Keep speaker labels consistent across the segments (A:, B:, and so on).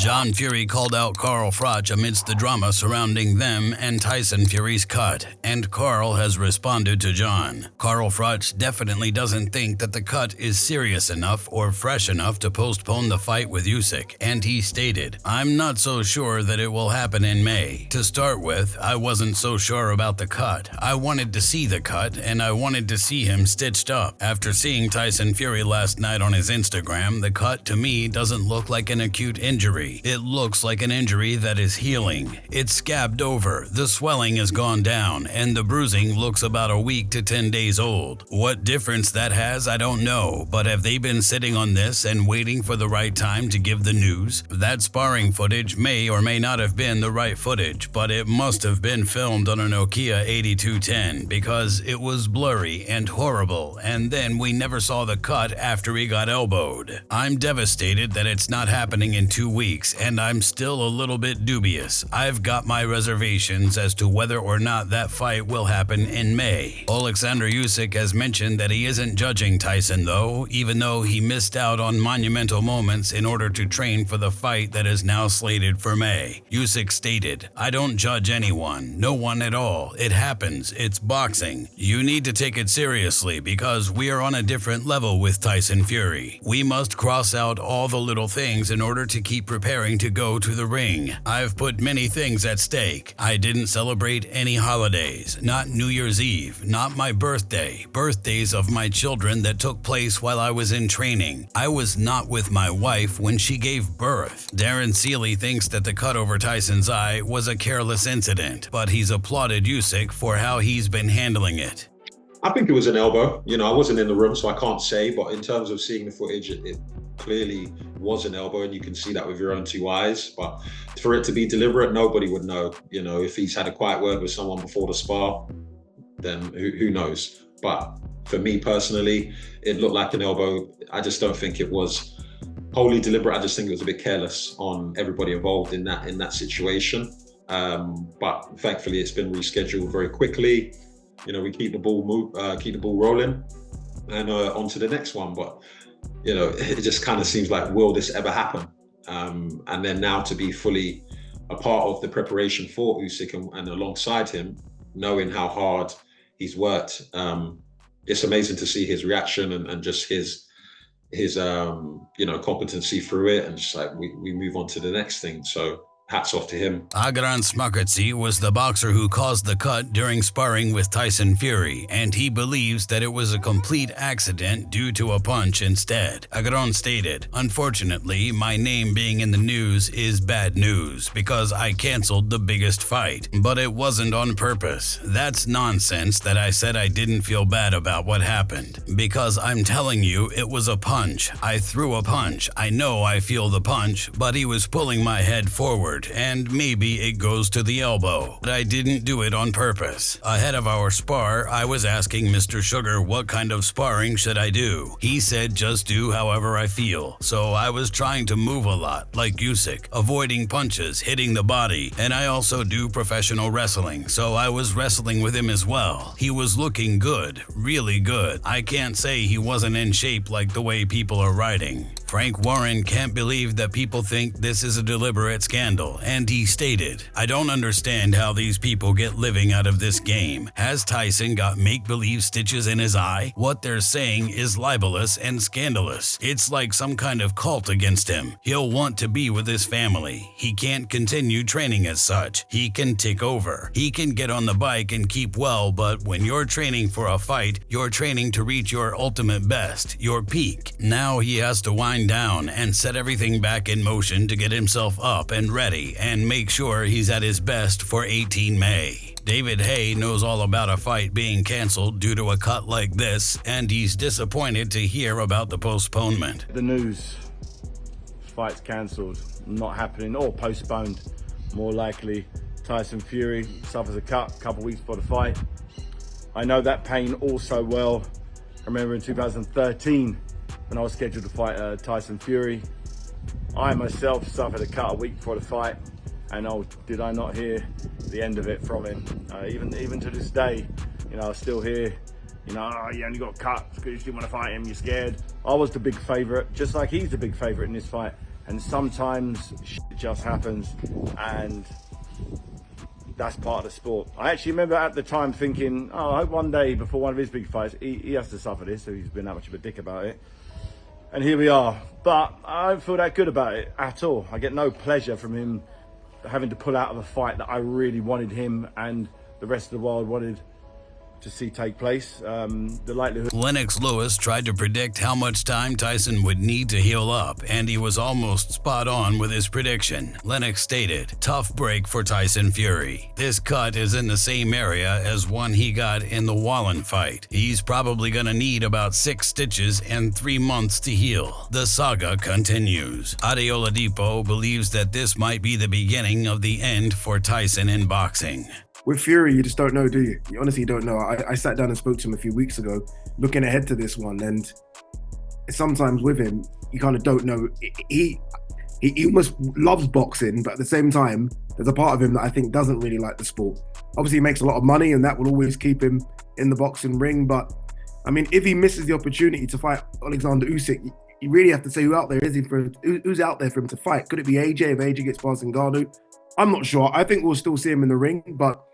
A: John Fury called out Carl Froch amidst the drama surrounding them and Tyson Fury's cut, and Carl has responded to John. Carl Froch definitely doesn't think that the cut is serious enough or fresh enough to postpone the fight with Yushk, and he stated, "I'm not so sure that it will happen in May. To start with, I wasn't so sure about the cut. I wanted to see the cut, and I wanted to see him stitched up. After seeing Tyson Fury last night on his Instagram, the cut to me doesn't look like an acute injury. It looks like an injury that is healing. It's scabbed over, the swelling has gone down, and the bruising looks about a week to 10 days old. What difference that has, I don't know, but have they been sitting on this and waiting for the right time to give the news? That sparring footage may or may not have been the right footage, but it must have been filmed on a Nokia 8210 because it was blurry and horrible, and then we never saw the cut after he got elbowed. I'm devastated that it's not happening in 2 weeks, and I'm still a little bit dubious. I've got my reservations as to whether or not that fight will happen in May." Alexander Usyk has mentioned that he isn't judging Tyson though, even though he missed out on monumental moments in order to train for the fight that is now slated for May. Usyk stated, "I don't judge anyone, no one at all. It happens, it's boxing. You need to take it seriously because we are on a different level with Tyson Fury. We must cross out all the little things in order to keep preparing to go to the ring. I've put many things at stake. I didn't celebrate any holidays, not New Year's Eve, not my birthday, birthdays of my children that took place while I was in training. I was not with my wife when she gave birth." Darrencely thinks that the cut over Tyson's eye was a careless incident, but he's applauded Usyk for how he's been handling it.
B: I think it was an elbow. I wasn't in the room, so I can't say, but in terms of seeing the footage, it clearly was an elbow, and you can see that with your own 2 eyes. But for it to be deliberate, nobody would know. If he's had a quiet word with someone before the spar, then who knows? But for me personally, it looked like an elbow. I just don't think it was wholly deliberate. I just think it was a bit careless on everybody involved in that situation. But thankfully, it's been rescheduled very quickly. We keep the ball rolling, and on to the next one. But it just kind of seems like, will this ever happen? And then now to be fully a part of the preparation for Usyk and alongside him, knowing how hard he's worked, it's amazing to see his reaction and just his competency through it, and just like we move on to the next thing. So hats off to him.
A: Aaran SMI was the boxer who caused the cut during sparring with Tyson Fury, and he believes that it was a complete accident due to a punch instead. Aaran stated, "Unfortunately, my name being in the news is bad news because I canceled the biggest fight, but it wasn't on purpose. That's nonsense that I said I didn't feel bad about what happened, because I'm telling you it was a punch. I threw a punch. I know I feel the punch, but he was pulling my head forward, and maybe it goes to the elbow, but I didn't do it on purpose." Ahead of our spar, I was asking Mr. Sugar what kind of sparring should I do. He said just do however I feel, so I was trying to move a lot, like Usyk, avoiding punches, hitting the body, and I also do professional wrestling, so I was wrestling with him as well. He was looking good, really good. I can't say he wasn't in shape like the way people are writing. Frank Warren can't believe that people think this is a deliberate scandal, and he stated, "I don't understand how these people get living out of this game. Has Tyson got make-believe stitches in his eye? What they're saying is libelous and scandalous. It's like some kind of cult against him. He'll want to be with his family. He can't continue training as such. He can tick over. He can get on the bike and keep well, but when you're training for a fight, you're training to reach your ultimate best, your peak. Now he has to wind down and set everything back in motion to get himself up and ready and make sure he's at his best for 18 May. David Haye knows all about a fight being cancelled due to a cut like this, and he's disappointed to hear about the postponement.
C: The news, fight's cancelled, not happening or postponed. More likely, Tyson Fury suffers a cut a couple weeks before the fight. I know that pain all so well. I remember in 2013 when I was scheduled to fight Tyson Fury. I myself suffered a cut a week before the fight, and did I not hear the end of it from him? Even to this day, I still hear, oh, you only got cut because you didn't want to fight him, you're scared. I was the big favourite, just like he's the big favourite in this fight, And sometimes shit just happens, and that's part of the sport. I actually remember at the time thinking, oh, I hope one day before one of his big fights, he has to suffer this, so he's been that much of a dick about it. And here we are. But I don't feel that good about it at all. I get no pleasure from him having to pull out of a fight that I really wanted him and the rest of the world wanted to see take place. The likelihood.
A: Lennox Lewis tried to predict how much time Tyson would need to heal up, and he was almost spot on with his prediction. Lennox stated, "Tough break for Tyson Fury. This cut is in the same area as one he got in the Wallen fight. He's probably gonna need about 6 stitches and 3 months to heal." The saga continues. Adiola Depo believes that this might be the beginning of the end for Tyson in boxing.
D: With Fury, you just don't know, do you? You honestly don't know. I sat down and spoke to him a few weeks ago, looking ahead to this one, and sometimes with him, you kind of don't know. He almost loves boxing, but at the same time, there's a part of him that I think doesn't really like the sport. Obviously, he makes a lot of money, and that will always keep him in the boxing ring. But I mean, if he misses the opportunity to fight Alexander Usyk, you really have to say who's out there for him to fight. Could it be AJ if AJ gets past Ngannou? I'm not sure. I think we'll still see him in the ring, but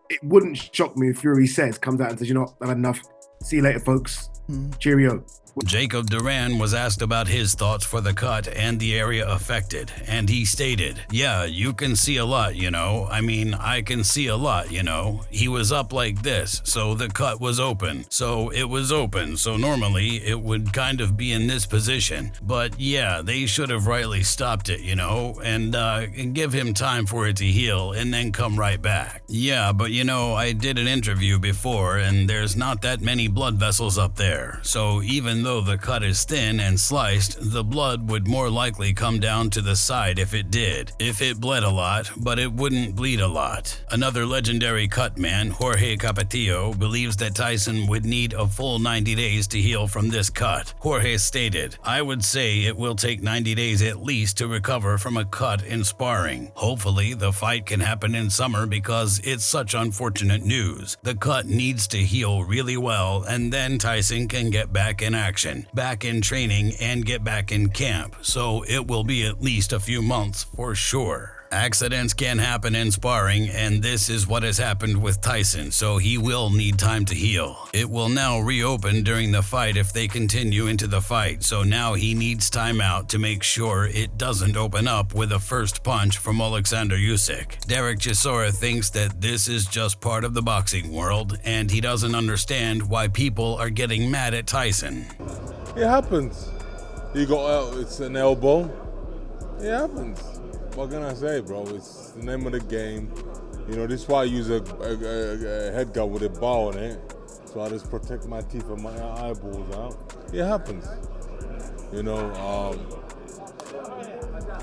D: it wouldn't shock me if Fury comes out and says, you know what, I've had enough. See you later, folks. Cheerio.
A: Jacob Duran was asked about his thoughts for the cut and the area affected, and he stated, "Yeah, you can see a lot, you know. I mean, I can see a lot, you know. He was up like this, so the cut was open. So it was open, so normally it would kind of be in this position. But yeah, they should have rightly stopped it, you know, and give him time for it to heal and then come right back. Yeah, but you know, I did an interview before, and there's not that many blood vessels up there, so even though the cut is thin and sliced, the blood would more likely come down to the side if it did. If it bled a lot, but it wouldn't bleed a lot." Another legendary cut man, Jorge Capetillo, believes that Tyson would need a full 90 days to heal from this cut. Jorge stated, "I would say it will take 90 days at least to recover from a cut in sparring. Hopefully the fight can happen in summer because it's such unfortunate news. The cut needs to heal really well, and then Tyson can get back in action, back in training, and get back in camp, so it will be at least a few months for sure." Accidents can happen in sparring, and this is what has happened with Tyson, so he will need time to heal. It will now reopen during the fight if they continue into the fight, so now he needs time out to make sure it doesn't open up with a first punch from Alexander Usyk. Derek Chisora thinks that this is just part of the boxing world, and he doesn't understand why people are getting mad at Tyson.
E: It happens. You got it's an elbow. It happens. What can I say, bro? It's the name of the game. You know, this is why I use a head guard with a bar on it, so I just protect my teeth and my eyeballs out. It happens. You know,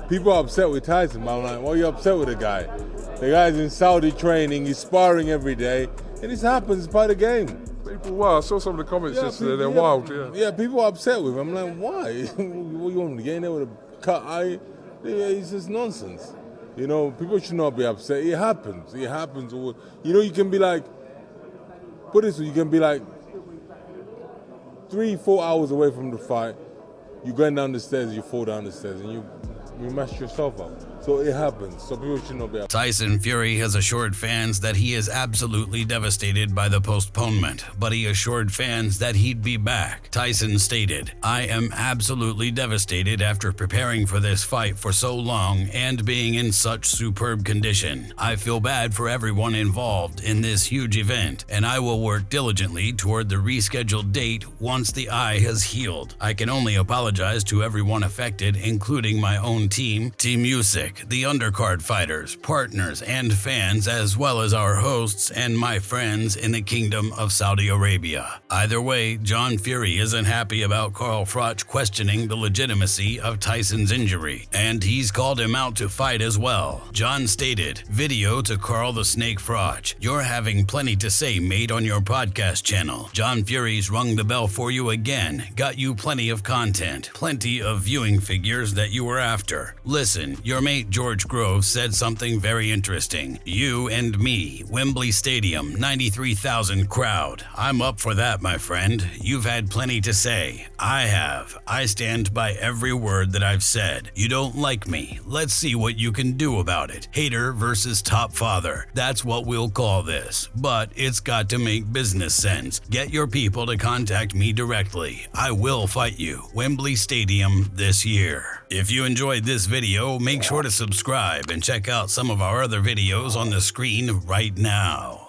E: people are upset with Tyson, but I'm like, why are you upset with the guy? The guy's in Saudi training, he's sparring every day, and this happens by the game.
F: People, wow, I saw some of the comments yesterday, they're wild, yeah.
E: Yeah, people are upset with him. I'm like, why? What you want me to get in there with a cut eye? Yeah, it's just nonsense. You know, people should not be upset. It happens. It happens. You know, you can be like, put this way, you can be like 3-4 hours away from the fight. You're going down the stairs, you fall down the stairs, and you mess yourself up. So it happens. So people should not be upset.
A: Tyson Fury has assured fans that he is absolutely devastated by the postponement, but he assured fans that he'd be back. Tyson stated, "I am absolutely devastated after preparing for this fight for so long and being in such superb condition. I feel bad for everyone involved in this huge event, and I will work diligently toward the rescheduled date once the eye has healed. I can only apologize to everyone affected, including my own team, Team Usyk, the undercard fighters, partners, and fans, as well as our hosts and my friends in the Kingdom of Saudi Arabia. Either way, John Fury isn't happy about Carl Froch questioning the legitimacy of Tyson's injury, and he's called him out to fight as well. John stated, "Video to Carl the Snake Froch. You're having plenty to say, mate, on your podcast channel. John Fury's rung the bell for you again, got you plenty of content, plenty of viewing figures that you were after. Listen, your mate teammate George Grove said something very interesting. You and me, Wembley Stadium, 93,000 crowd. I'm up for that, my friend. You've had plenty to say. I have. I stand by every word that I've said. You don't like me. Let's see what you can do about it. Hater versus top father. That's what we'll call this. But it's got to make business sense. Get your people to contact me directly. I will fight you. Wembley Stadium this year. If you enjoyed this video, make sure to subscribe and check out some of our other videos on the screen right now.